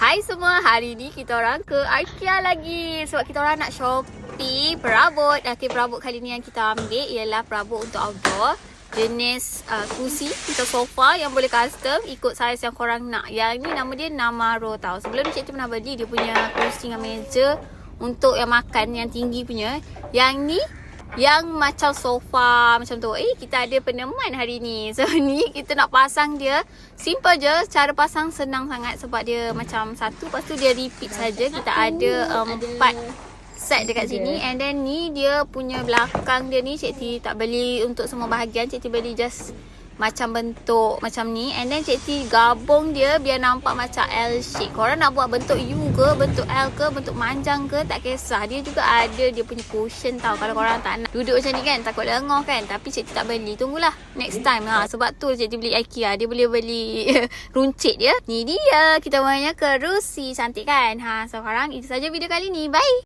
Hai semua, hari ni kita orang ke IKEA lagi sebab kita orang nak shopping perabot. Perabot kali ni yang kita ambil ialah perabot untuk outdoor, jenis kursi atau sofa yang boleh custom ikut saiz yang korang nak. Yang ni nama dia Namaro tau. Sebelum ni cikgu pernah beli dia punya kursi dengan meja untuk yang makan yang tinggi punya. Yang ni yang macam sofa macam tu. Kita ada peneman hari ni. So ni kita nak pasang dia. Simple je, cara pasang senang sangat sebab dia macam satu, lepas tu dia repeat saja. Kita ada 4 set dekat sini. And then ni dia punya belakang dia ni Cik tak beli untuk semua bahagian. Cik beli just macam bentuk macam ni. And then Cik gabung dia biar nampak macam L shape. Korang nak buat bentuk U ke, bentuk L ke, bentuk manjang ke, tak kisah. Dia juga ada dia punya cushion tau. Kalau korang tak nak duduk macam ni kan, takut lengah kan. Tapi Cik tak beli, tunggulah next time. Sebab tu Cik beli IKEA. Dia boleh beli runcit dia. Ni dia, kita punya kerusi cantik kan. Sekarang itu saja video kali ni. Bye.